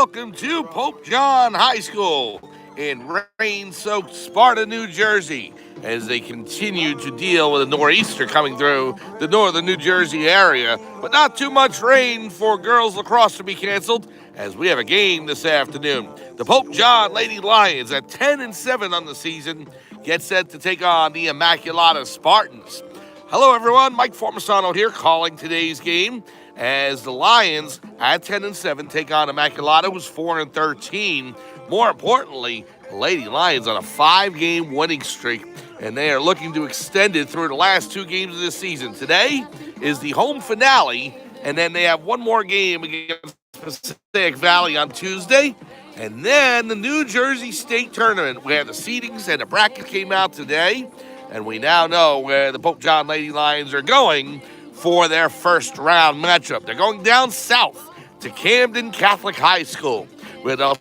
welcome to Pope John High School in rain-soaked Sparta, New Jersey, as they continue to deal with a nor'easter coming through the northern New Jersey area. But not too much rain for girls lacrosse to be canceled, as we have a game this afternoon. The Pope John Lady Lions at 10-7 on the season get set to take on the Immaculata Spartans. Hello, everyone. Mike Formisano here calling today's game as the Lions at 10-7 take on Immaculata, who's 4-13. More importantly, the Lady Lions on a 5-game winning streak, and they are looking to extend it through the last 2 games of this season. Today is the home finale, and then they have one more game against Passaic Valley on Tuesday, and then the New Jersey State Tournament, where the seedings and the bracket came out today, and we now know where the Pope John Lady Lions are going for their first round matchup. They're going down south to Camden Catholic High School, where they'll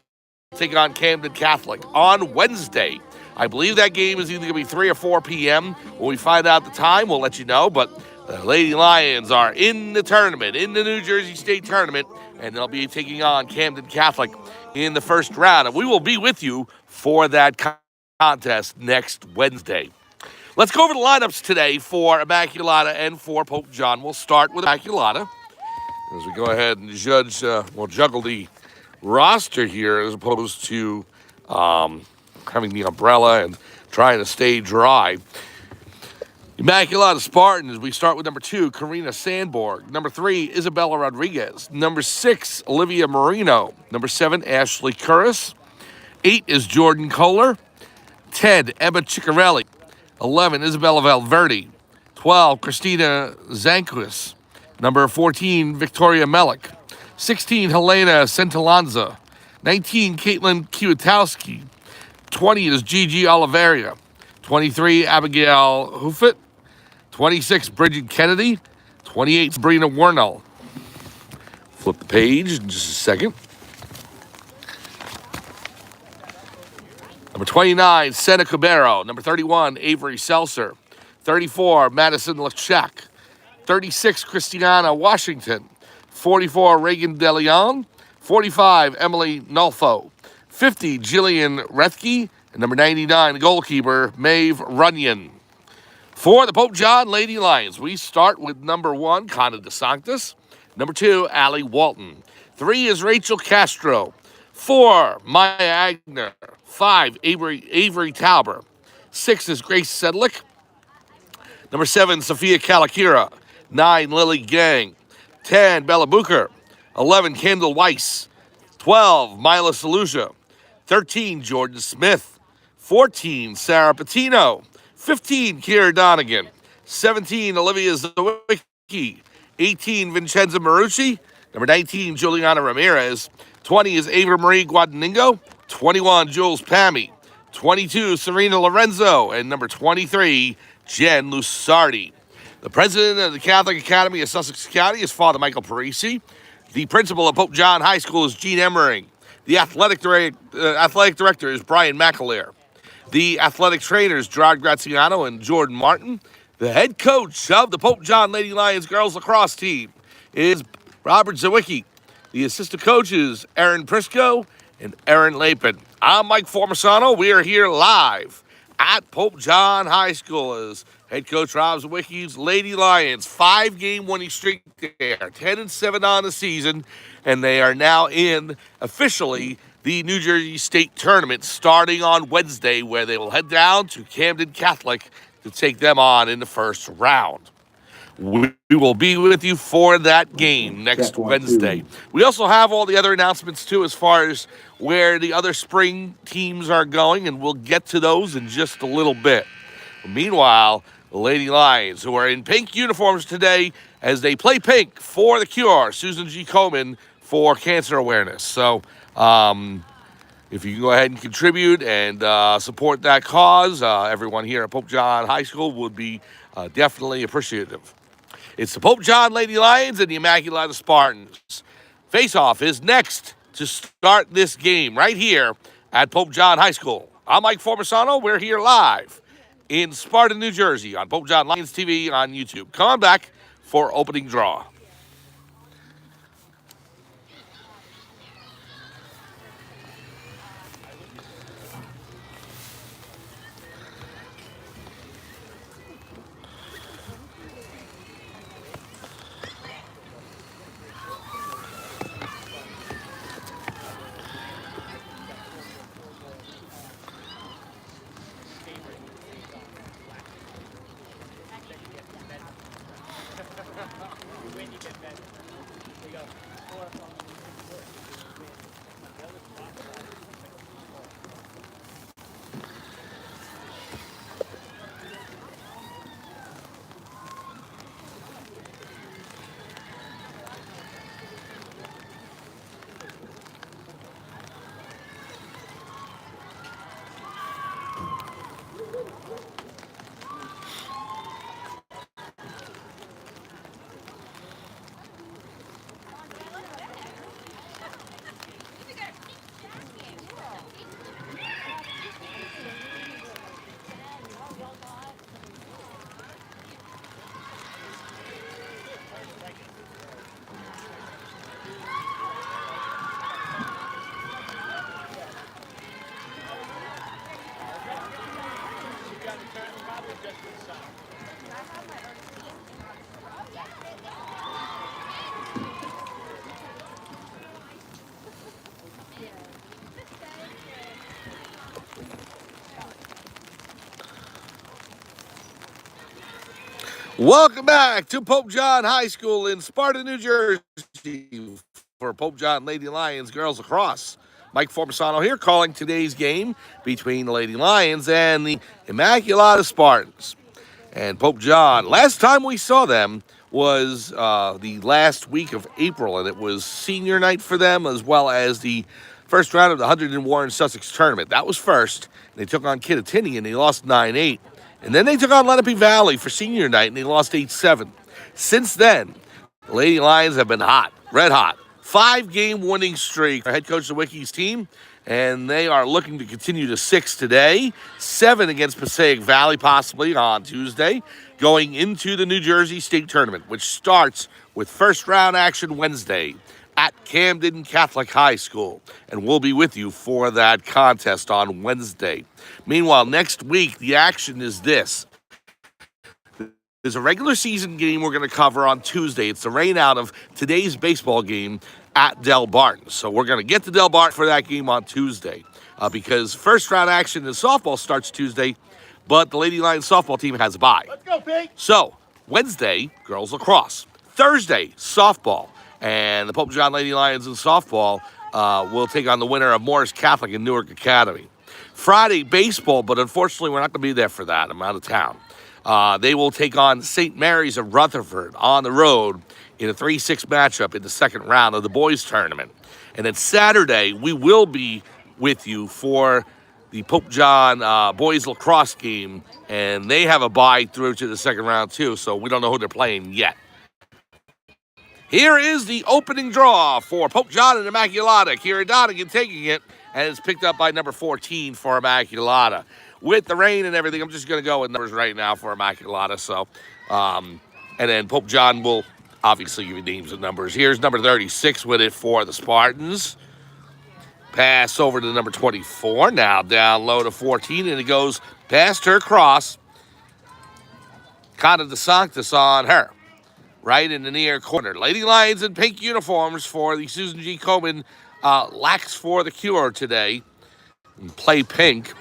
take on Camden Catholic on Wednesday. I believe that game is either going to be 3 or 4 p.m. When we find out the time, we'll let you know. But the Lady Lions are in the tournament, in the New Jersey State Tournament, and they'll be taking on Camden Catholic in the first round. And we will be with you for that contest next Wednesday. Let's go over the lineups today for Immaculata and for Pope John. We'll start with Immaculata as we go ahead and juggle the roster here as opposed to having the umbrella and trying to stay dry. Immaculata Spartans, we start with number 2, Karina Sandborg. Number 3, Isabella Rodriguez. Number 6, Olivia Marino. Number 7, Ashley Curris. 8 is Jordan Kohler. 10, Emma Ciccarelli. 11, Isabella Valverde. 12, Christina Zanquist. Number 14, Victoria Melik. 16, Helena Santalanza. 19, Caitlin Kiewatowski. 20 is Gigi Oliveira. 23, Abigail Huffett. 26, Bridget Kennedy. 28, Sabrina Wernell. Flip the page in just a second. Number 29, Sena Cabero. Number 31, Avery Seltzer. 34, Madison Lachak. 36, Christiana Washington. 44, Reagan DeLeon. 45, Emily Nolfo. 50, Jillian Rethke. And number 99, goalkeeper, Maeve Runyon. For the Pope John Lady Lions, we start with number 1, Conda DeSanctis. Number 2, Allie Walton. 3 is Rachel Castro. 4, Maya Agner. 5, Avery Tauber. 6 is Grace Sedlick. Number 7, Sophia Kalakira. 9, Lily Gang. 10, Bella Booker. 11, Kendall Weiss. 12, Mila Saluja. 13, Jordan Smith. 14, Sarah Patino. 15, Kiera Donegan. 17, Olivia Zawicki. 18, Vincenza Marucci. Number 19, Juliana Ramirez. 20 is Ava Marie Guadagnino. 21, Jules Pami. 22, Serena Lorenzo. And number 23, Jen Lusardi. The president of the Catholic Academy of Sussex County is Father Michael Parisi. The principal of Pope John High School is Gene Emmering. The athletic director is Brian McAleer. The athletic trainers, Gerard Graziano and Jordan Martin. The head coach of the Pope John Lady Lions girls lacrosse team is Robert Zawicki. The assistant coaches, Aaron Prisco and Aaron Lapin. I'm Mike Formisano. We are here live at Pope John High School as head coach Rob Zawicki's Lady Lions, 5-game winning streak there, 10-7 on the season, and they are now in officially the New Jersey State Tournament starting on Wednesday, where they will head down to Camden Catholic to take them on in the first round. We will be with you for that game next Wednesday. We also have all the other announcements, too, as far as where the other spring teams are going, and we'll get to those in just a little bit. Meanwhile, the Lady Lions, who are in pink uniforms today as they play pink for the cure, Susan G. Komen, for cancer awareness. So if you can go ahead and contribute and support that cause, everyone here at Pope John High School would be definitely appreciative. It's the Pope John Lady Lions and the Immaculata Spartans. Face-off is next to start this game right here at Pope John High School. I'm Mike Formisano. We're here live in Sparta, New Jersey on Pope John Lions TV on YouTube. Come on back for opening draw. Welcome back to Pope John High School in Sparta, New Jersey for Pope John Lady Lions Girls Lacrosse. Mike Formisano here calling today's game between the Lady Lions and the Immaculata Spartans. And Pope John, last time we saw them was the last week of April, and it was senior night for them as well as the first round of the 100 in Warren Sussex tournament. That was first. They took on Kittatinny, and they lost 9-8. And then they took on Lenape Valley for senior night, and they lost 8-7. Since then, the Lady Lions have been hot, red hot. 5-game winning streak for head coach of Wiki's team, and they are looking to continue to 6 today, 7 against Passaic Valley possibly on Tuesday, going into the New Jersey State Tournament, which starts with first round action Wednesday at Camden Catholic High School, and we'll be with you for that contest on Wednesday. Meanwhile, next week, the action is this. There's a regular season game we're going to cover on Tuesday. It's the rain out of today's baseball game at Del Barton. So we're going to get to Del Barton for that game on Tuesday because first round action in softball starts Tuesday, but the Lady Lions softball team has a bye. Let's go, Pete. So Wednesday, girls lacrosse. Thursday, softball. And the Pope John Lady Lions in softball will take on the winner of Morris Catholic and Newark Academy. Friday, baseball, but unfortunately we're not going to be there for that. I'm out of town. They will take on St. Mary's of Rutherford on the road in a 3-6 matchup in the second round of the boys tournament. And then Saturday, we will be with you for the Pope John boys lacrosse game, and they have a bye through to the second round too, so we don't know who they're playing yet. Here is the opening draw for Pope John and Immaculata. Kira Donegan taking it, and it's picked up by number 14 for Immaculata. With the rain and everything, I'm just going to go with numbers right now for Immaculata. So, and then Pope John will obviously give you names and numbers. Here's number 36 with it for the Spartans. Pass over to number 24. Now down low to 14, and it goes past her cross. Connor DeSanctis on her. Right in the near corner. Lady Lions in pink uniforms for the Susan G. Komen Lax for the Cure today. Play pink.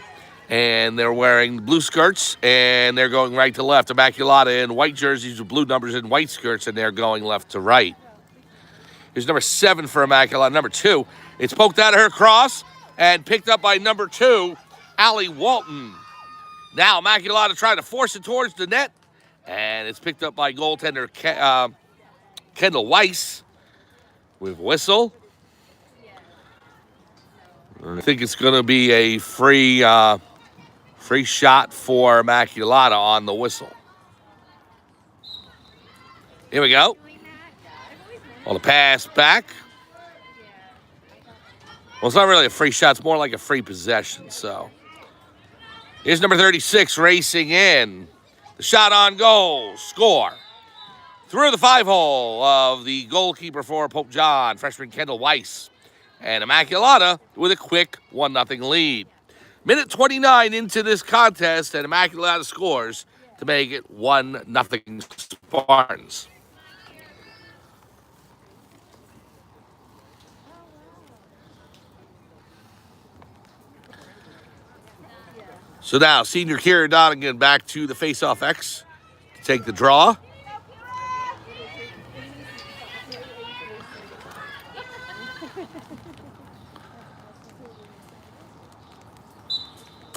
And they're wearing blue skirts, and they're going right to left. Immaculata in white jerseys with blue numbers and white skirts, and they're going left to right. Here's number 7 for Immaculata. Number 2, it's poked out of her cross and picked up by number 2, Allie Walton. Now Immaculata trying to force it towards the net. And it's picked up by goaltender Kendall Weiss with whistle. I think it's going to be a free shot for Immaculata on the whistle. Here we go. On the pass back. Well, it's not really a free shot. It's more like a free possession. So here's number 36 racing in. The shot on goal, score. Through the 5-hole of the goalkeeper for Pope John, freshman Kendall Weiss. And Immaculata with a quick 1-0 lead. Minute 29 into this contest, and Immaculata scores to make it 1-0 Spartans. So now, senior Kira Donegan back to the face-off X to take the draw.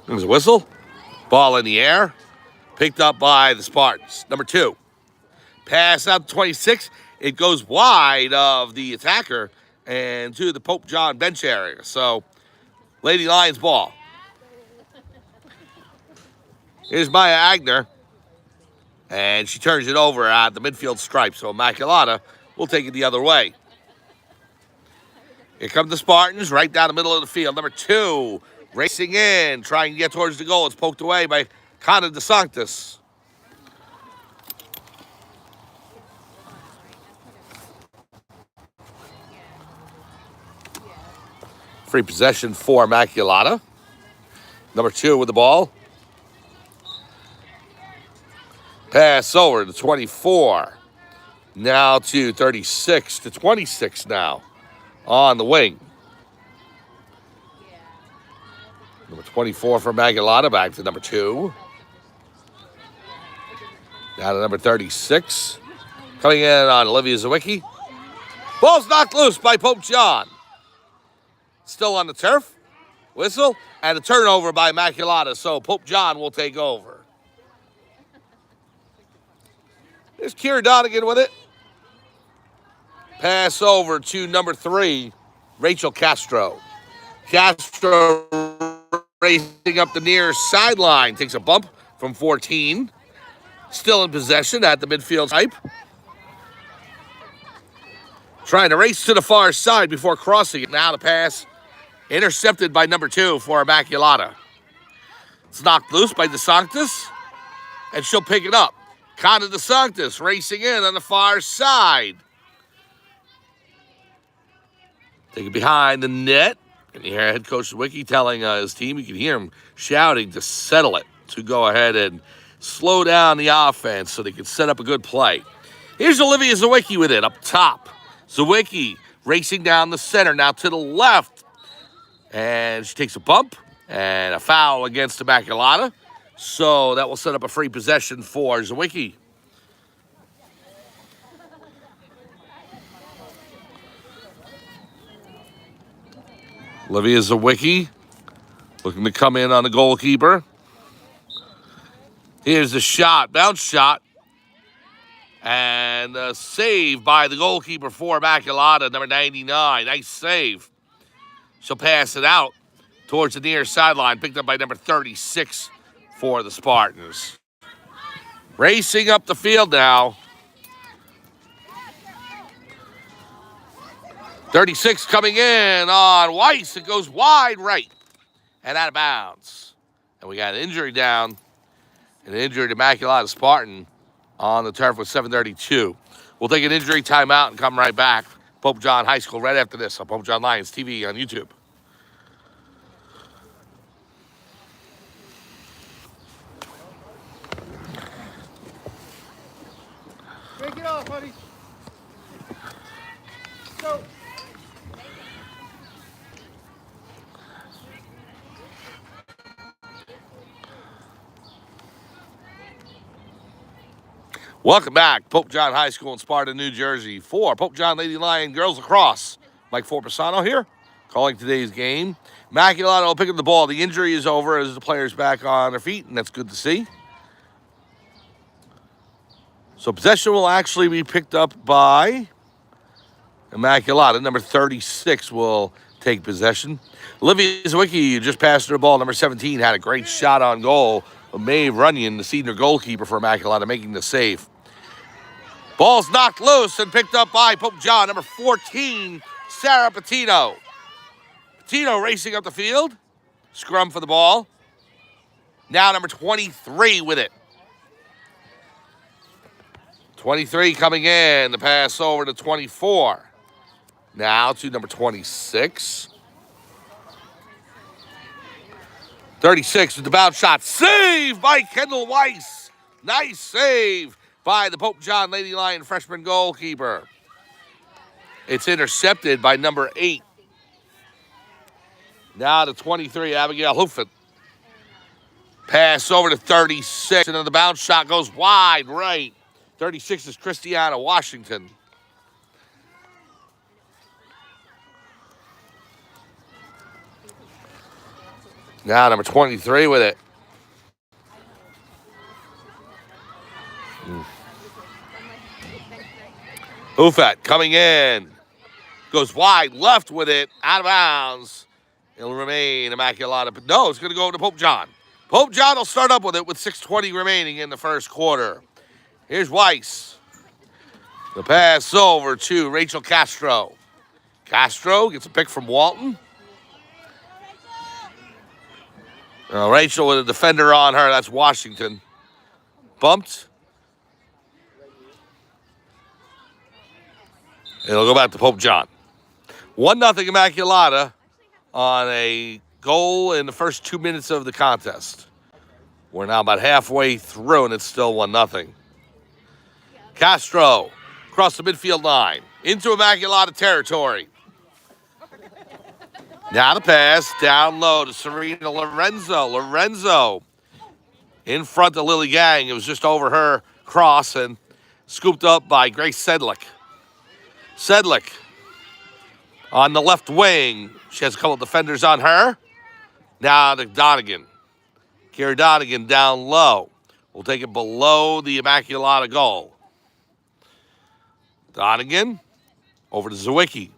There's a whistle. Ball in the air. Picked up by the Spartans. Number 2. Pass out to 26. It goes wide of the attacker and to the Pope John bench area. So, Lady Lions ball. Here's Maya Agner, and she turns it over at the midfield stripe, so Immaculata will take it the other way. Here come the Spartans, right down the middle of the field. Number 2, racing in, trying to get towards the goal. It's poked away by Connor DeSanctis. Free possession for Immaculata. Number 2 with the ball. Pass over to 24. Now to 36 to 26 now on the wing. Number 24 for Immaculata back to number 2. Down to number 36. Coming in on Olivia Zawicki. Ball's knocked loose by Pope John. Still on the turf. Whistle. And a turnover by Immaculata. So Pope John will take over. There's Kira Donegan with it. Pass over to number 3, Rachel Castro. Castro racing up the near sideline. Takes a bump from 14. Still in possession at the midfield stripe. Trying to race to the far side before crossing it. Now the pass intercepted by number 2 for Immaculata. It's knocked loose by DeSantis, and she'll pick it up. Conda DeSantis racing in on the far side. Take it behind the net. And you hear head coach Zawicki telling his team, you can hear him shouting to settle it, to go ahead and slow down the offense so they can set up a good play. Here's Olivia Zawicki with it up top. Zawicki racing down the center, now to the left. And she takes a bump and a foul against Immaculata. So that will set up a free possession for Zawicki. Olivia Zawicki looking to come in on the goalkeeper. Here's the shot, bounce shot. And a save by the goalkeeper for Immaculata, number 99. Nice save. She'll pass it out towards the near sideline, picked up by number 36 for the Spartans. Racing up the field now. 36 coming in on Weiss. It goes wide right and out of bounds. And we got an injury down. An injured Immaculata Spartan on the turf with 7:32. We'll take an injury timeout and come right back. Pope John High School right after this on Pope John Lions TV on YouTube. Break it off, buddy. Go. Welcome back. Pope John High School in Sparta, New Jersey for Pope John Lady Lion Girls Lacrosse. Mike Forpasano here, calling today's game. Immaculata will pick up the ball. The injury is over as the player's back on their feet, and that's good to see. So possession will actually be picked up by Immaculata. Number 36 will take possession. Olivia Zawicki just passed her ball. Number 17 had a great shot on goal. Maeve Runyon, the senior goalkeeper for Immaculata, making the save. Ball's knocked loose and picked up by Pope John. Number 14, Sarah Patino. Patino racing up the field. Scrum for the ball. Now number 23 with it. 23 coming in. The pass over to 24. Now to number 26. 36 with the bounce shot. Save by Kendall Weiss. Nice save by the Pope John Lady Lion freshman goalkeeper. It's intercepted by number 8. Now to 23, Abigail Hoofet. Pass over to 36, and then the bounce shot goes wide right. 36 is Christiana Washington. Now number 23 with it. Hoofet coming in. Goes wide left with it. Out of bounds. It'll remain Immaculata. No, it's going to go to Pope John. Pope John will start up with it with 6:20 remaining in the first quarter. Here's Weiss. The pass over to Rachel Castro. Castro gets a pick from Walton. Rachel with a defender on her. That's Washington. Bumped. It'll go back to Pope John. 1-0 Immaculata on a goal in the first 2 minutes of the contest. We're now about halfway through, and it's still 1-0. Castro across the midfield line into Immaculata territory. Now the pass down low to Serena Lorenzo. Lorenzo in front of Lily Gang. It was just over her cross and scooped up by Grace Sedlick. Sedlick on the left wing. She has a couple defenders on her. Now to Donegan. Kira Donegan down low. We'll take it below the Immaculata goal. Donegan over to Zawicki.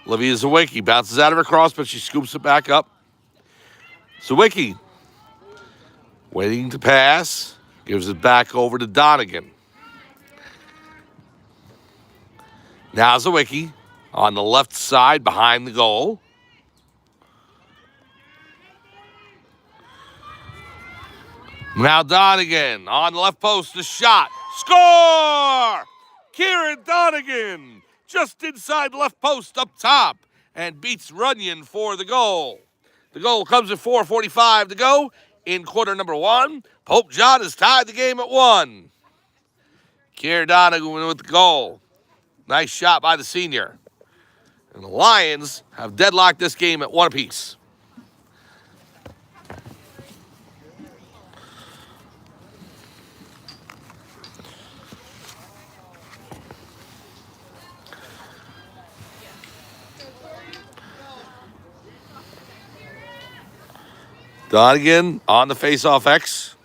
Olivia Zawicki bounces out of her cross, but she scoops it back up. Zawicki waiting to pass. Gives it back over to Donegan. Now Zawicki on the left side behind the goal. Now Donegan on the left post, the shot. Score! Kieran Donegan just inside the left post up top and beats Runyon for the goal. The goal comes at 4:45 to go in quarter number one. Pope John has tied the game at 1. Kieran Donegan with the goal. Nice shot by the senior. And the Lions have deadlocked this game at 1 apiece. Donegan on the face-off X.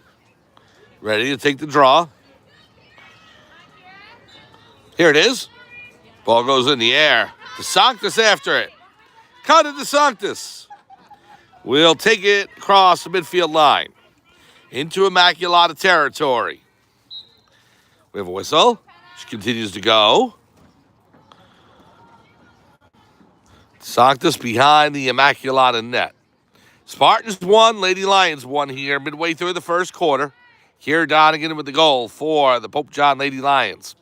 Ready to take the draw. Here it is. Ball goes in the air. DeSanctis after it. Cut it, DeSanctis. We'll take it across the midfield line into Immaculata territory. We have a whistle. She continues to go. DeSanctis behind the Immaculata net. Spartans won, Lady Lions won here midway through the first quarter. Here Donegan with the goal for the Pope John Lady Lions.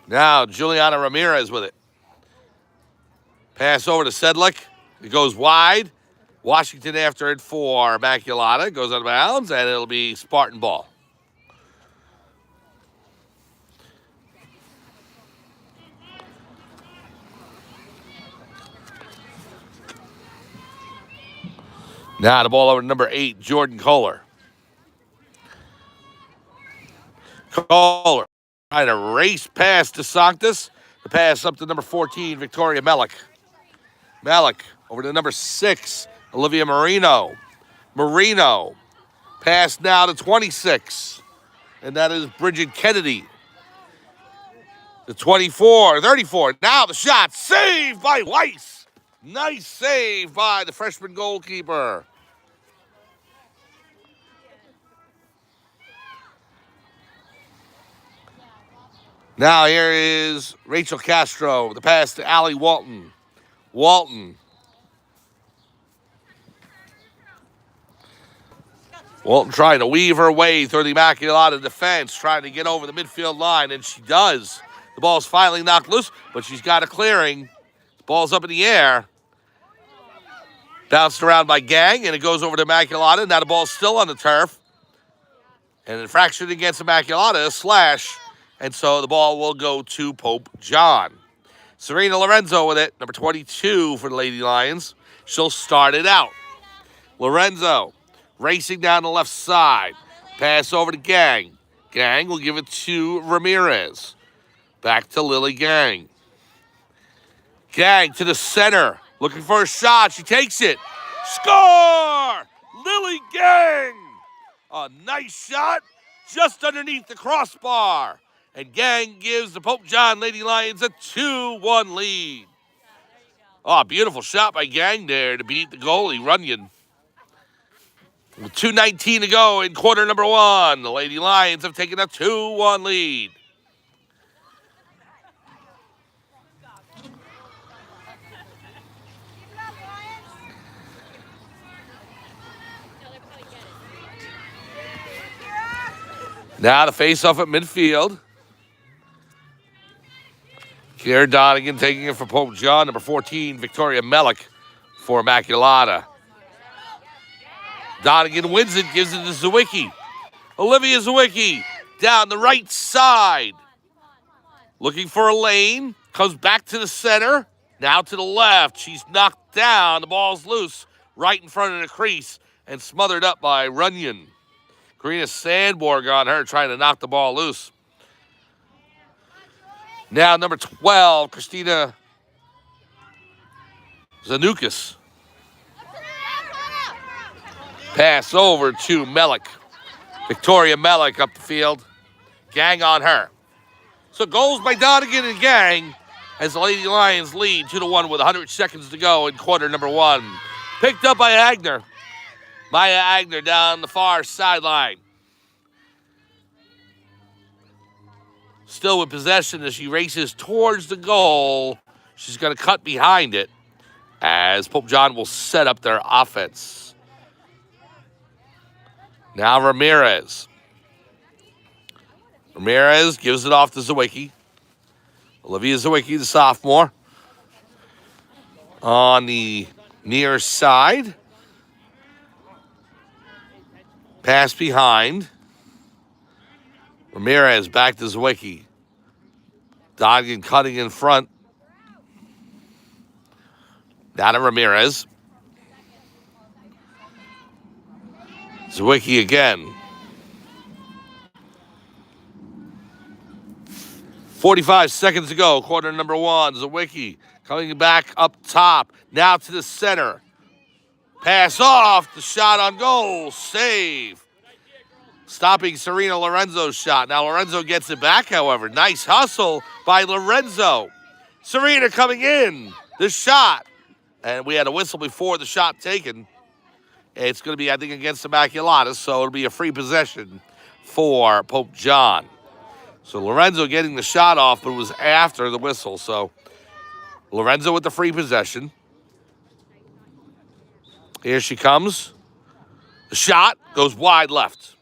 Now Juliana Ramirez with it. Pass over to Sedlick. It goes wide. Washington after it for Immaculata. Goes out of bounds, and it'll be Spartan ball. Now the ball over to number 8, Jordan Kohler. Kohler trying to race past DeSanctis. The pass up to number 14, Victoria Mellick. Mellick over to number 6, Olivia Marino. Marino. Pass now to 26. And that is Bridget Kennedy. The 24, 34. Now the shot. Saved by Weiss. Nice save by the freshman goalkeeper. Now here is Rachel Castro. The pass to Allie Walton. Walton trying to weave her way through the Immaculata defense, trying to get over the midfield line, and she does. The ball's finally knocked loose, but she's got a clearing. The ball's up in the air. Bounced around by Gang, and it goes over to Immaculata. Now the ball's still on the turf. And infraction against Immaculata, a slash. And so the ball will go to Pope John. Serena Lorenzo with it, number 22 for the Lady Lions. She'll start it out. Lorenzo racing down the left side. Pass over to Gang. Gang will give it to Ramirez. Back to Lily Gang. Gang to the center. Looking for a shot. She takes it. Score! Lily Gang! A nice shot just underneath the crossbar. And Gang gives the Pope John Lady Lions a 2-1 lead. Oh, beautiful shot by Gang there to beat the goalie, Runyon. With 2:19 to go in quarter number one, the Lady Lions have taken a 2-1 lead. Now the face-off at midfield. Kiera Donegan taking it for Pope John. Number 14, Victoria Mellick for Immaculata. Donegan wins it, gives it to Zawicki. Olivia Zawicki down the right side. Looking for a lane. Comes back to the center. Now to the left. She's knocked down. The ball's loose right in front of the crease and smothered up by Runyon. Karina Sandborg on her, trying to knock the ball loose. Now number 12, Christina Zanukas. Pass over to Melik. Victoria Melik up the field. Gang on her. So goals by Donegan and Gang as the Lady Lions lead 2-1 with 100 seconds to go in quarter number 1. Picked up by Agner. Maya Agner down the far sideline. Still with possession as she races towards the goal. She's going to cut behind it as Pope John will set up their offense. Now Ramirez. Ramirez gives it off to Zawicki. Olivia Zawicki, the sophomore, on the near side. Pass behind. Ramirez back to Zawicki. Donegan cutting in front. Down to Ramirez. Zawicki again. 45 seconds to go, quarter number 1. Zawicki coming back up top. Now to the center. Pass off. The shot on goal. Save. Stopping Serena Lorenzo's shot. Now Lorenzo gets it back, however. Nice hustle by Lorenzo. Serena coming in. The shot. And we had a whistle before the shot taken. It's going to be, I think, against Immaculata, so it'll be a free possession for Pope John. So Lorenzo getting the shot off, but it was after the whistle. So Lorenzo with the free possession. Here she comes. The shot goes wide left.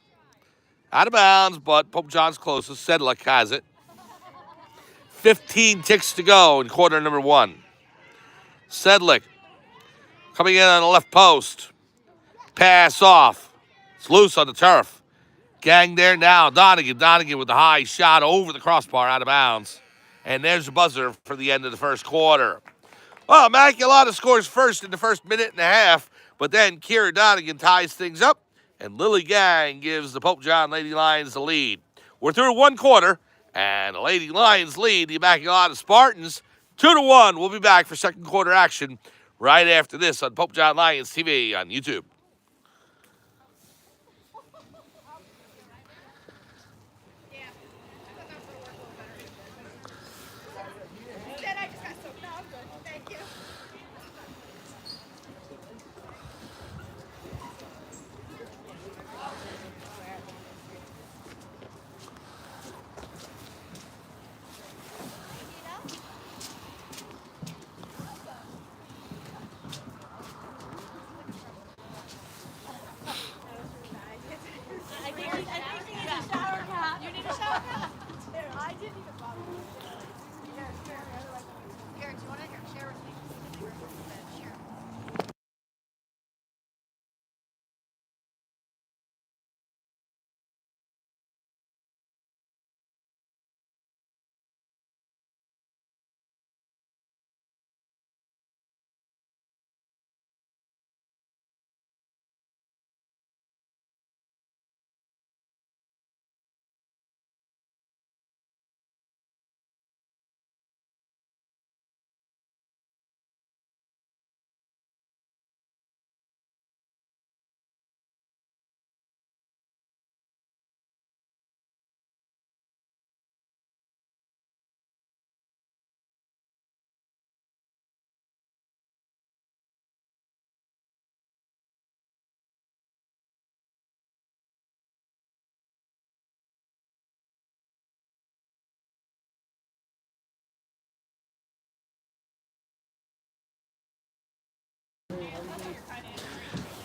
Out of bounds, but Pope John's closest. Sedlick has it. 15 ticks to go in quarter number 1. Sedlick coming in on the left post. Pass off. It's loose on the turf. Gang there now. Donegan. Donegan with the high shot over the crossbar, out of bounds. And there's the buzzer for the end of the first quarter. Well, Immaculata scores first in the first minute and a half, but then Kira Donegan ties things up, and Lily Gang gives the Pope John Lady Lions the lead. We're through one quarter, and the Lady Lions lead the Immaculata Spartans 2-1. We'll be back for second quarter action right after this on Pope John Lions TV on YouTube.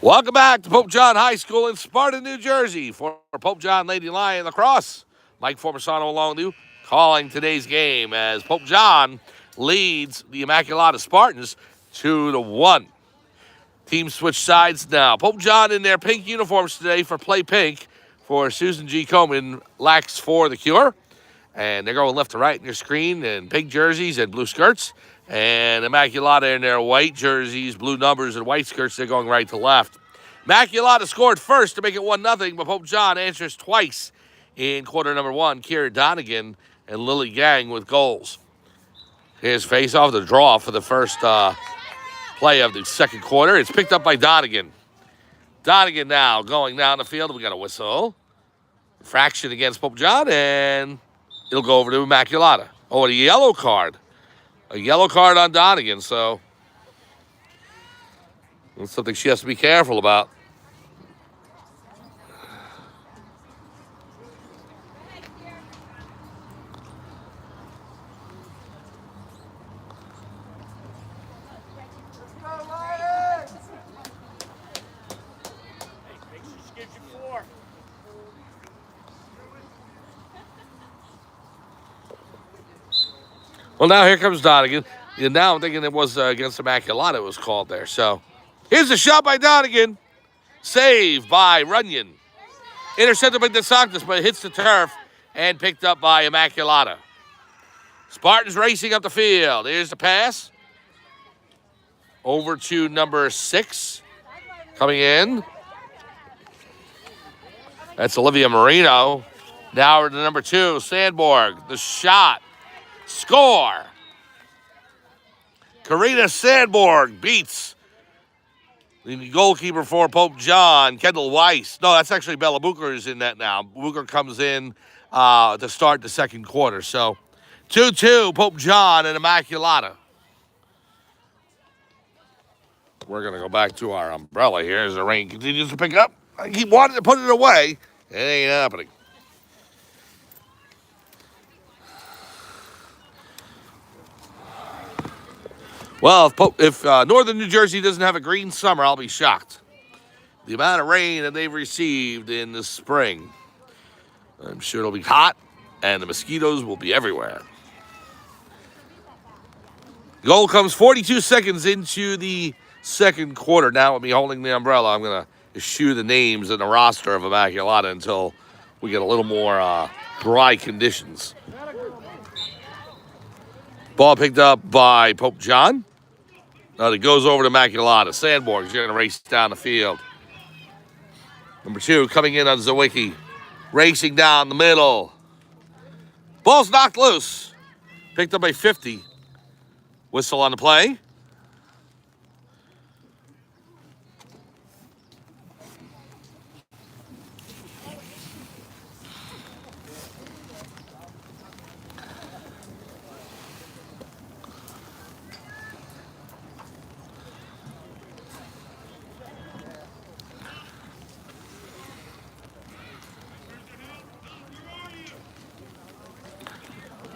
Welcome back to Pope John High School in Sparta, New Jersey for Pope John Lady Lion Lacrosse. Mike Formisano along with you, calling today's game as Pope John leads the Immaculata Spartans 2-1. Teams switch sides now. Pope John in their pink uniforms today for Play Pink for Susan G. Komen, Lax for the Cure. And they're going left to right in your screen in pink jerseys and blue skirts. And Immaculata in their white jerseys, blue numbers, and white skirts, they're going right to left. Immaculata scored first to make it 1-0, but Pope John answers twice in quarter number 1. Kira Donegan and Lily Gang with goals. Here's face-off, the draw for the first play of the second quarter. It's picked up by Donegan. Donegan now going down the field. We got a whistle. Infraction against Pope John, and it'll go over to Immaculata. Oh, and a yellow card. A yellow card on Donegan, so that's something she has to be careful about. Well, now here comes Donegan. And now I'm thinking it was against Immaculata it was called there. So here's a shot by Donegan. Saved by Runyon. Intercepted by DeSantis, but it hits the turf and picked up by Immaculata. Spartans racing up the field. Here's the pass. Over to number 6. Coming in. That's Olivia Marino. Now we're to number 2, Sandborg. The shot. Score. Karina Sandborg beats the goalkeeper for Pope John, Kendall Weiss. No, that's actually Bella Booker is in that now. Booker comes in to start the second quarter. So 2-2, Pope John and Immaculata. We're going to go back to our umbrella here as the rain continues to pick up. I keep wanting to put it away. It ain't happening. Well, if northern New Jersey doesn't have a green summer, I'll be shocked. The amount of rain that they've received in the spring. I'm sure it'll be hot, and the mosquitoes will be everywhere. Goal comes 42 seconds into the second quarter. Now with me holding the umbrella, I'm going to eschew the names and the roster of Immaculata until we get a little more dry conditions. Ball picked up by Pope John. It goes over to Immaculata. Sandborg's going to race down the field. Number 2 coming in on Zawicki. Racing down the middle. Ball's knocked loose. Picked up by 50. Whistle on the play.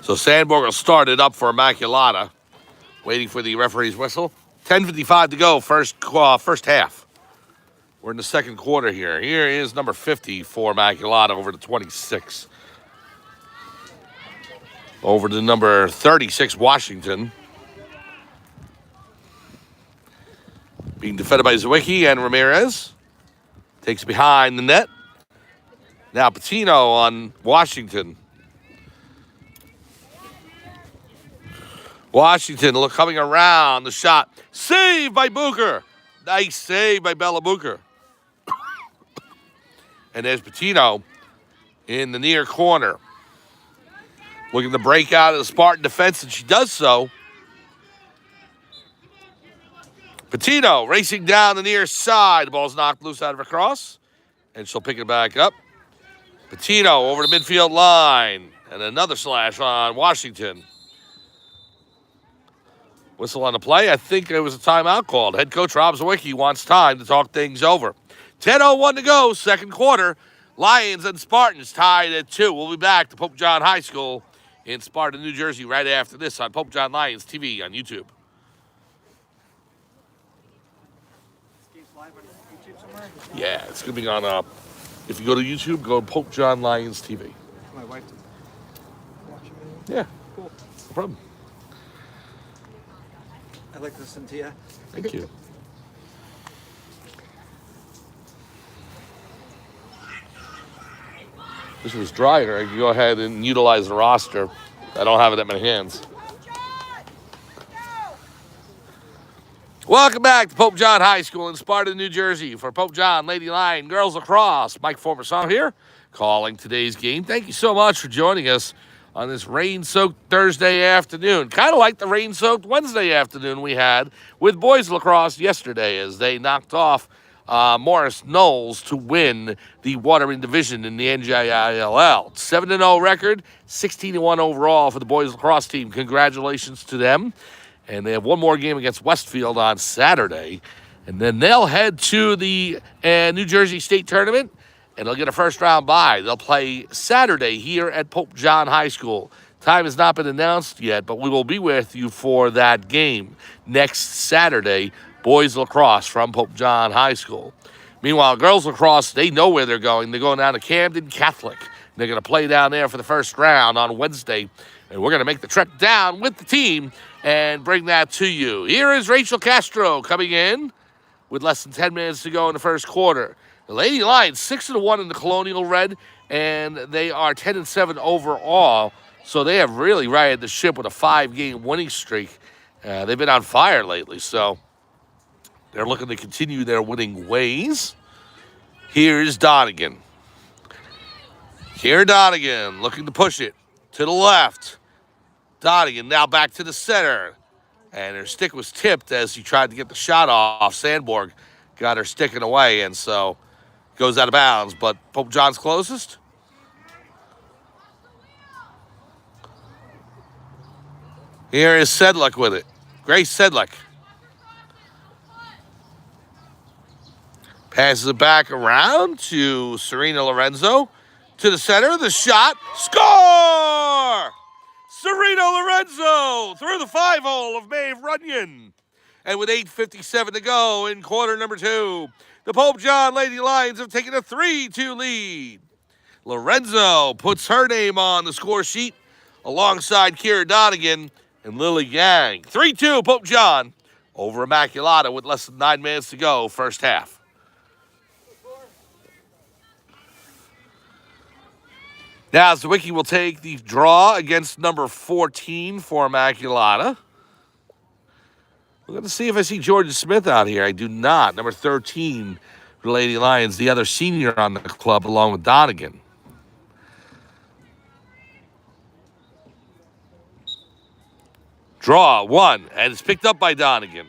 So Sandborg will start it up for Immaculata. Waiting for the referee's whistle. 10:55 to go, first half. We're in the second quarter here. Here is number 50 for Immaculata over to 26. Over to number 36, Washington. Being defended by Zawicki and Ramirez. Takes it behind the net. Now Patino on Washington. Washington coming around the shot. Saved by Booker. Nice save by Bella Booker. And there's Patino in the near corner. Looking to break out of the Spartan defense, and she does so. Patino racing down the near side. The ball's knocked loose out of her cross, and she'll pick it back up. Patino over the midfield line, and another slash on Washington. Whistle on the play. I think it was a timeout called. Head coach Rob Zawicki wants time to talk things over. 10:01 to go, second quarter. Lions and Spartans tied at 2. We'll be back to Pope John High School in Sparta, New Jersey right after this on Pope John Lions TV on YouTube. Yeah, it's going to be on, if you go to YouTube, go to Pope John Lions TV. My wife to watch it. Yeah, Cool. no problem. I like listening to you. Thank you. This was drier. I can go ahead and utilize the roster. I don't have it at my hands. Welcome back to Pope John High School in Sparta, New Jersey. For Pope John, Lady Lion, Girls Lacrosse, Mike Formerson here, calling today's game. Thank you so much for joining us on this rain-soaked Thursday afternoon. Kind of like the rain-soaked Wednesday afternoon we had with boys lacrosse yesterday as they knocked off Morris Knowles to win the Watering Division in the NJILL. 7-0 record, 16-1 overall for the boys lacrosse team. Congratulations to them. And they have one more game against Westfield on Saturday. And then they'll head to the New Jersey State Tournament, and they'll get a first-round bye. They'll play Saturday here at Pope John High School. Time has not been announced yet, but we will be with you for that game next Saturday, boys lacrosse from Pope John High School. Meanwhile, girls lacrosse, they know where they're going. They're going down to Camden Catholic. They're going to play down there for the first round on Wednesday, and we're going to make the trek down with the team and bring that to you. Here is Rachel Castro coming in with less than 10 minutes to go in the first quarter. The Lady Lions 6-1 in the Colonial Red, and they are 10-7 overall. So they have really righted the ship with a 5-game winning streak. They've been on fire lately, so they're looking to continue their winning ways. Here's Donegan. Here Donegan looking to push it to the left. Donegan now back to the center. And her stick was tipped as she tried to get the shot off. Sandborg got her sticking away, and so goes out of bounds. But Pope John's closest. Here is Sedlick with it. Grace Sedlick. Passes it back around to Serena Lorenzo. To the center, the shot. Score! Serena Lorenzo through the 5-hole of Maeve Runyon. And with 8:57 to go in quarter number 2, the Pope John Lady Lions have taken a 3-2 lead. Lorenzo puts her name on the score sheet alongside Kira Donegan and Lily Yang. 3-2 Pope John over Immaculata with less than 9 minutes to go, first half. Now, Zwicky will take the draw against number 14 for Immaculata. We're going to see if I see Jordan Smith out here. I do not. Number 13 for the Lady Lions, the other senior on the club, along with Donegan. Draw, 1, and it's picked up by Donegan.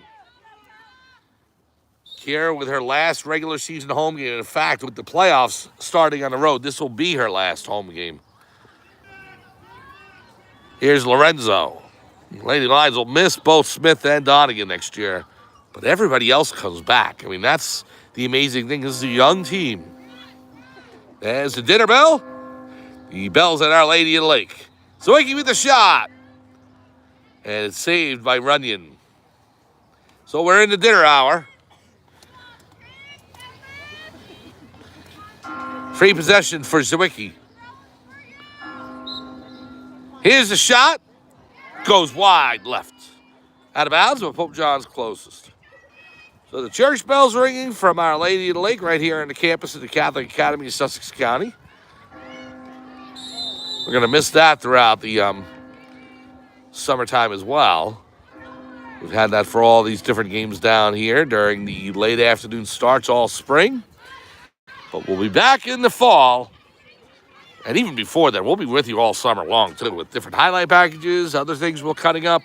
Here with her last regular season home game. In fact, with the playoffs starting on the road, this will be her last home game. Here's Lorenzo. Lady Lions will miss both Smith and Donegan next year, but everybody else comes back. I mean, that's the amazing thing. This is a young team. There's the dinner bell. The bell's at Our Lady of the Lake. Zwicky with the shot. And it's saved by Runyon. So we're in the dinner hour. Free possession for Zwicky. Here's the shot. Goes wide left. Out of bounds, but Pope John's closest. So the church bell's ringing from Our Lady of the Lake right here on the campus of the Catholic Academy of Sussex County. We're going to miss that throughout the summertime as well. We've had that for all these different games down here during the late afternoon starts all spring. But we'll be back in the fall. And even before that, we'll be with you all summer long, too, with different highlight packages, other things we're cutting up.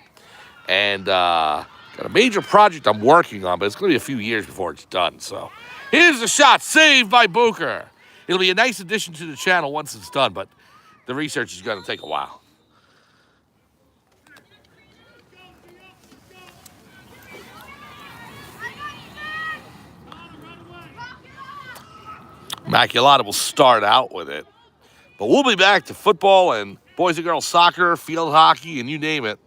And got a major project I'm working on, but it's going to be a few years before it's done. So here's the shot, saved by Booker. It'll be a nice addition to the channel once it's done, but the research is going to take a while. Immaculata will start out with it. But we'll be back to football and boys and girls soccer, field hockey, and you name it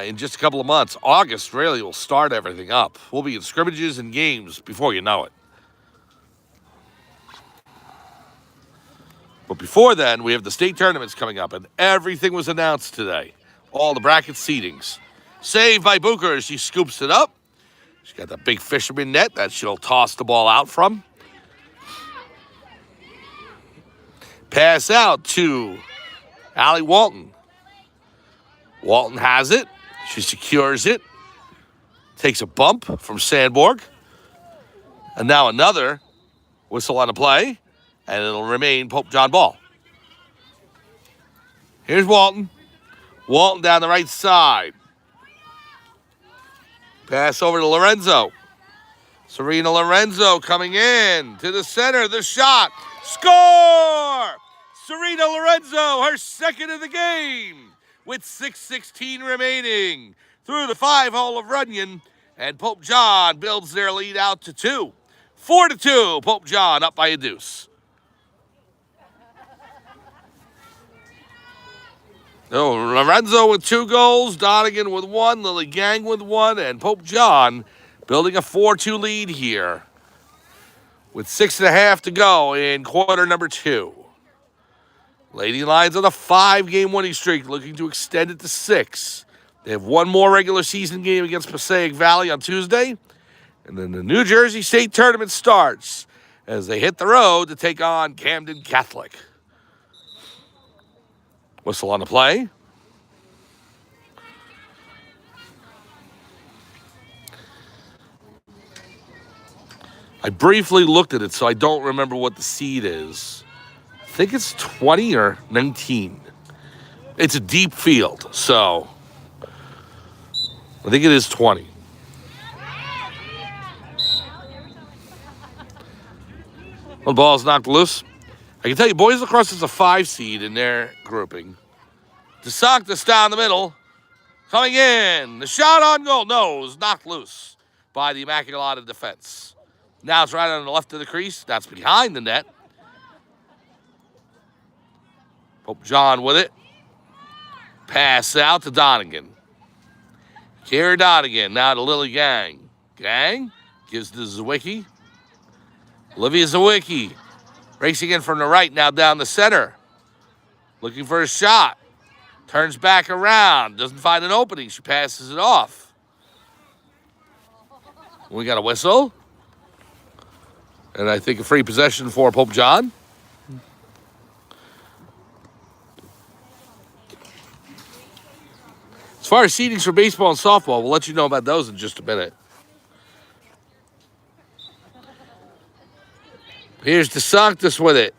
in just a couple of months. August really will start everything up. We'll be in scrimmages and games before you know it. But before then, we have the state tournaments coming up, and everything was announced today. All the bracket seedings. Saved by Booker as she scoops it up. She's got that big fisherman net that she'll toss the ball out from. Pass out to Allie Walton. Walton has it. She secures it. Takes a bump from Sandborg. And now another whistle on the play. And it'll remain Pope John ball. Here's Walton. Walton down the right side. Pass over to Lorenzo. Serena Lorenzo coming in to the center. The shot. Score! Serena Lorenzo, her second of the game. With 6:16 remaining. Through the 5-hole of Runyon. And Pope John builds their lead out to 2. 4-2. Pope John up by a deuce. So Lorenzo with 2 goals, Donegan with 1, Lily Gang with 1, and Pope John building a 4-2 lead here with 6.5 to go in quarter number 2. Lady Lions on a 5-game winning streak, looking to extend it to 6. They have 1 more regular season game against Passaic Valley on Tuesday, and then the New Jersey State Tournament starts as they hit the road to take on Camden Catholic. Whistle on the play. I briefly looked at it, so I don't remember what the seed is. I think it's 20 or 19. It's a deep field, so I think it is 20. The ball's knocked loose. I can tell you, boys lacrosse is a 5 seed in their grouping. DeSanctis down the middle. Coming in. The shot on goal. No, it was knocked loose by the Immaculata defense. Now it's right on the left of the crease. That's behind the net. Pope John with it. Pass out to Donegan. Kira Donegan. Now to Lily Gang. Gang gives to Zawicki. Olivia Zawicki. Racing in from the right, now down the center. Looking for a shot. Turns back around. Doesn't find an opening. She passes it off. We got a whistle. And I think a free possession for Pope John. As far as seedings for baseball and softball, we'll let you know about those in just a minute. Here's DeSanctis with it.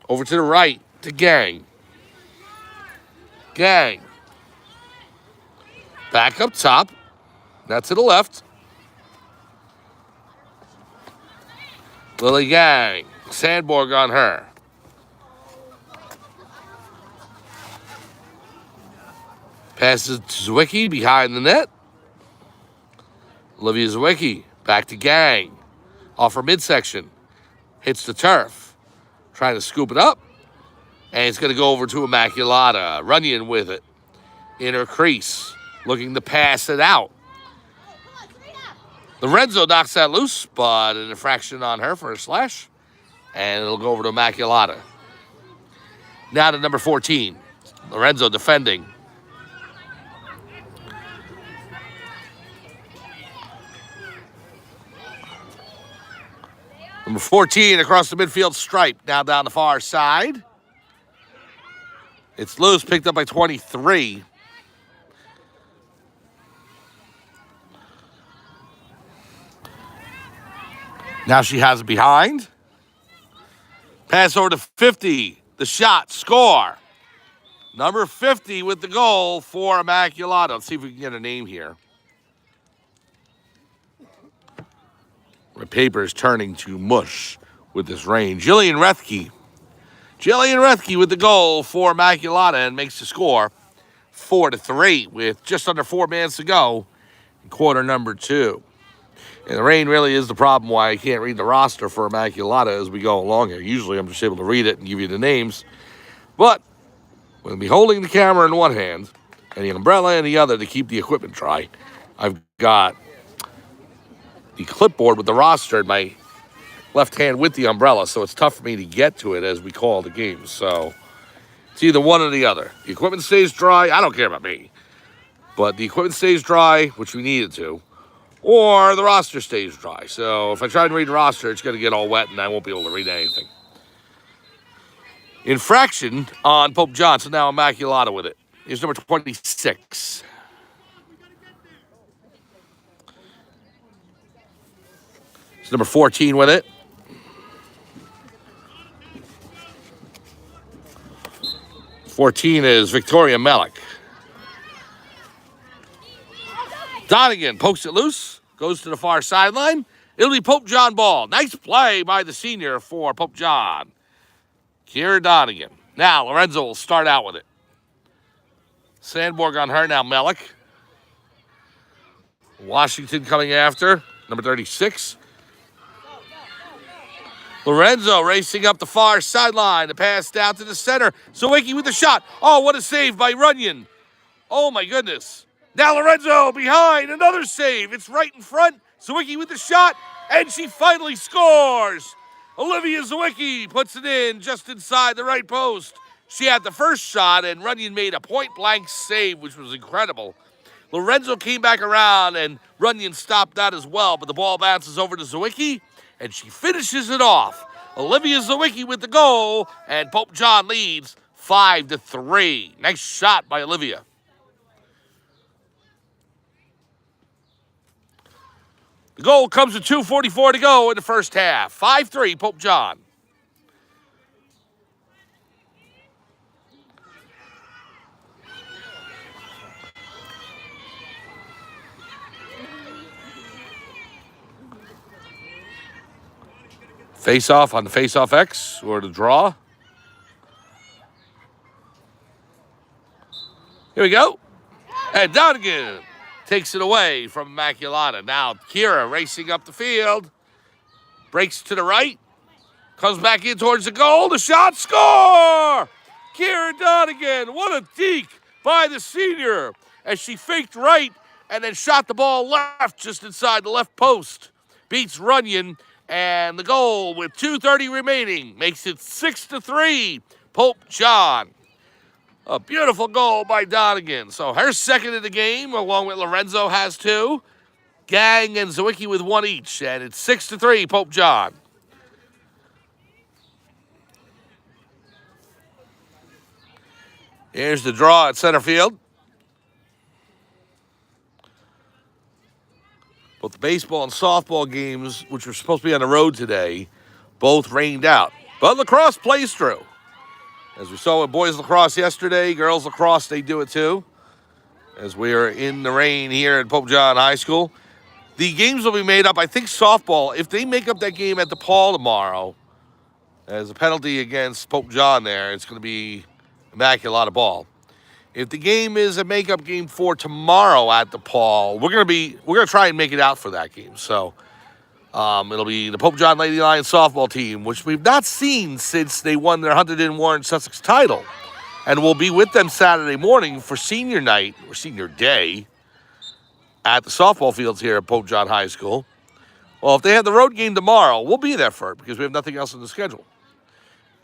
Over to the right to Gang. Gang. Back up top. Now to the left. Lily Gang. Sandborg on her. Passes to Zawicki behind the net. Olivia Zawicki. Back to Gang. Off her midsection. Hits the turf. Trying to scoop it up. And it's going to go over to Immaculata. Runyon with it. In her crease. Looking to pass it out. Lorenzo knocks that loose, but an infraction on her for a slash. And it'll go over to Immaculata. Now to number 14. Lorenzo defending. Number 14 across the midfield stripe. Now down the far side. It's loose, picked up by 23. Now she has it behind. Pass over to 50. The shot, score. Number 50 with the goal for Immaculata. Let's see if we can get a name here. My paper is turning to mush with this rain. Jillian Rethke. Jillian Rethke with the goal for Immaculata and makes the score 4-3 with just under 4 minutes to go in quarter number 2. And the rain really is the problem why I can't read the roster for Immaculata as we go along here. Usually I'm just able to read it and give you the names. But we'll be holding the camera in one hand and the umbrella in the other to keep the equipment dry. I've got the clipboard with the roster in my left hand with the umbrella, so it's tough for me to get to it as we call the game. So it's either one or the other. The equipment stays dry. I don't care about me. But the equipment stays dry, which we need it to, or the roster stays dry. So if I try to read the roster, it's going to get all wet and I won't be able to read anything. Infraction on Pope John, so now Immaculata with it. Here's number 26. It's number 14 with it. #14 is Victoria Melick. Donegan pokes it loose, goes to the far sideline. It'll be Pope John ball. Nice play by the senior for Pope John. Kira Donegan. Now Lorenzo will start out with it. Sandborg on her now, Melick. Washington coming after, number 36. Lorenzo racing up the far sideline. The pass down to the center. Zawicki with the shot. Oh, what a save by Runyon. Oh, my goodness. Now Lorenzo behind. Another save. It's right in front. Zawicki with the shot. And she finally scores. Olivia Zawicki puts it in just inside the right post. She had the first shot, and Runyon made a point-blank save, which was incredible. Lorenzo came back around, and Runyon stopped that as well, but the ball bounces over to Zawicki, and she finishes it off. Olivia Zawicki with the goal, and Pope John leads 5-3. Nice shot by Olivia. The goal comes with 2:44 to go in the first half. 5-3, Pope John. Face-off on the face-off X, or the draw. Here we go. And Donegan takes it away from Immaculata. Now Kira racing up the field. Breaks to the right. Comes back in towards the goal. The shot, score! Kira Donegan, what a deke by the senior as she faked right and then shot the ball left just inside the left post. Beats Runyon. And the goal with 2:30 remaining makes it 6-3, Pope John. A beautiful goal by Donegan. So her second in the game, along with Lorenzo has 2. Gang and Zawicki with 1 each. And it's 6-3, Pope John. Here's the draw at center field. Both the baseball and softball games, which were supposed to be on the road today, both rained out. But lacrosse plays through. As we saw with boys lacrosse yesterday, girls lacrosse, they do it too. As we are in the rain here at Pope John High School. The games will be made up. I think softball, if they make up that game at the Paul tomorrow, as a penalty against Pope John there, it's going to be Immaculata ball. If the game is a makeup game for tomorrow at the Paul, we're gonna try and make it out for that game. So it'll be the Pope John Lady Lions softball team, which we've not seen since they won their Hunterdon Warren Sussex title, and we'll be with them Saturday morning for senior night or senior day at the softball fields here at Pope John High School. Well, if they have the road game tomorrow, we'll be there for it because we have nothing else in the schedule.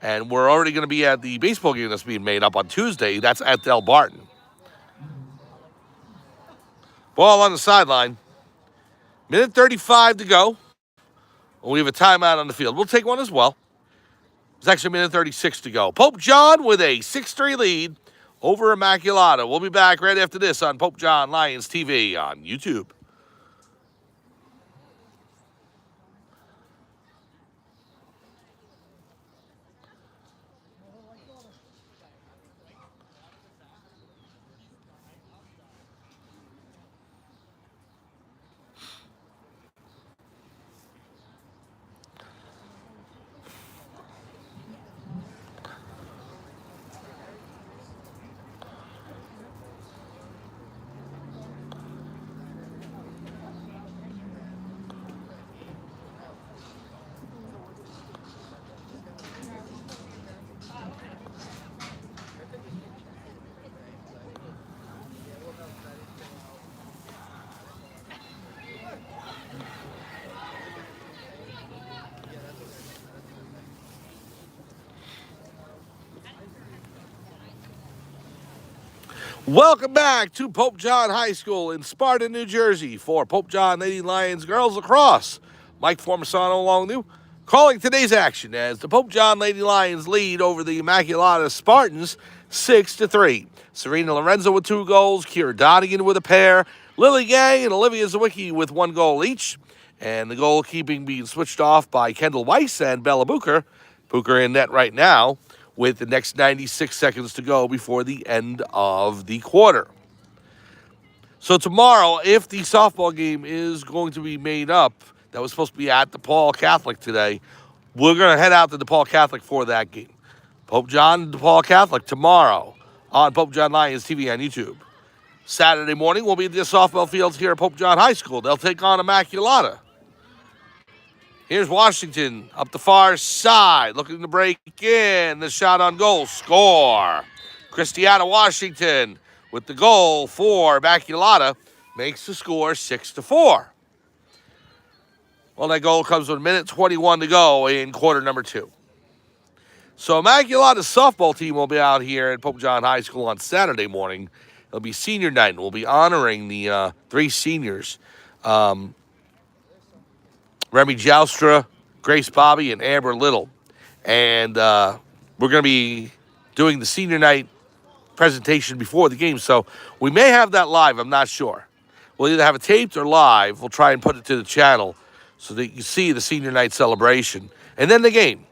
And we're already going to be at the baseball game that's being made up on Tuesday. That's at Del Barton. Ball on the sideline. 1:35 to go. We have a timeout on the field. We'll take one as well. It's actually 1:36 to go. Pope John with a 6-3 lead over Immaculata. We'll be back right after this on Pope John Lions TV on YouTube. Welcome back to Pope John High School in Sparta, New Jersey for Pope John Lady Lions Girls Lacrosse. Mike Formasano along with you, calling today's action as the Pope John Lady Lions lead over the Immaculata Spartans 6-3. Serena Lorenzo with 2 goals, Kira Donegan with a pair, Lily Gang and Olivia Zawicki with 1 goal each. And the goalkeeping being switched off by Kendall Weiss and Bella Booker. Booker in net right now with the next 96 seconds to go before the end of the quarter. So tomorrow, if the softball game is going to be made up, that was supposed to be at DePaul Catholic today, we're going to head out to DePaul Catholic for that game. Pope John DePaul Catholic tomorrow on Pope John Lions TV on YouTube. Saturday morning, we'll be at the softball fields here at Pope John High School. They'll take on Immaculata. Here's Washington up the far side, looking to break in. The shot on goal, score. Christiana Washington with the goal for Immaculata makes the score 6-4. Well, that goal comes with 1:21 to go in quarter number 2. So Immaculata's softball team will be out here at Pope John High School on Saturday morning. It'll be senior night, and we'll be honoring the 3 seniors. Remy Joustra, Grace Bobby, and Amber Little. And we're going to be doing the senior night presentation before the game, so we may have that live. I'm not sure. We'll either have it taped or live. We'll try and put it to the channel so that you see the senior night celebration. And then the game.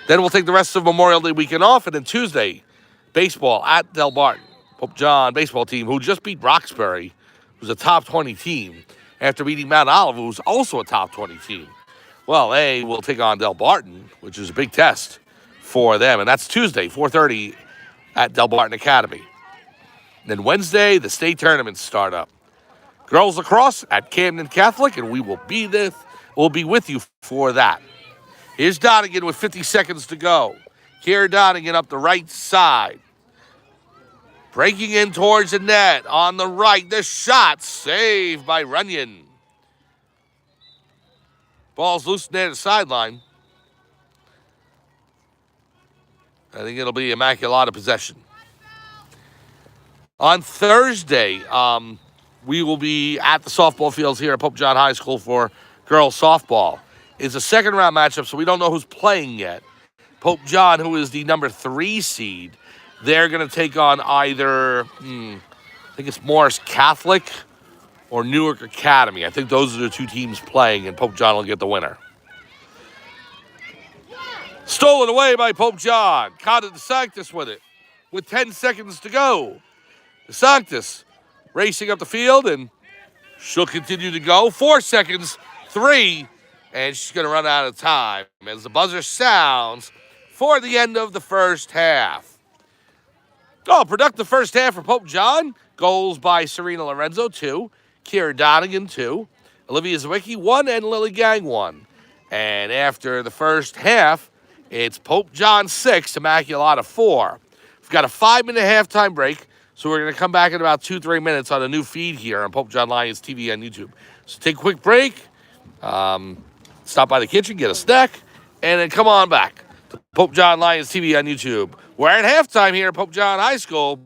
Then we'll take the rest of Memorial Day weekend off, and then Tuesday, baseball at Del Barton. Pope John baseball team, who just beat Roxbury, who's a top 20 team, after beating Mount Olive, who's also a top 20 team. Well, they will take on Del Barton, which is a big test for them, and that's Tuesday, 4:30 at Del Barton Academy. Then Wednesday, the state tournaments start up. Girls lacrosse at Camden Catholic, and we will be there. We'll be with you for that. Here's Donegan with 50 seconds to go. Kiera Donegan up the right side. Breaking in towards the net on the right. The shot saved by Runyon. Ball's loose near the sideline. I think it'll be Immaculata possession. On Thursday, we will be at the softball fields here at Pope John High School for girls softball. It's a second-round matchup, so we don't know who's playing yet. Pope John, who is the number 3 seed, they're going to take on either, I think it's Morris Catholic or Newark Academy. I think those are the 2 teams playing, and Pope John will get the winner. Stolen away by Pope John. Conda DeSanctis with it, with 10 seconds to go. DeSanctis racing up the field, and she'll continue to go. 4 seconds, 3, and she's going to run out of time as the buzzer sounds for the end of the first half. Oh, productive first half for Pope John. Goals by Serena Lorenzo, 2. Kiera Donegan, 2. Olivia Zawicki, 1, and Lily Gang, 1. And after the first half, it's Pope John 6, Immaculata 4. We've got a 5-minute halftime break, so we're going to come back in about 2-3 minutes on a new feed here on Pope John Lions TV on YouTube. So take a quick break, stop by the kitchen, get a snack, and then come on back to Pope John Lions TV on YouTube. We're at halftime here at Pope John High School.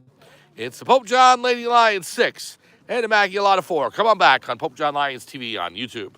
It's the Pope John Lady Lions 6 and Immaculata 4. Come on back on Pope John Lions TV on YouTube.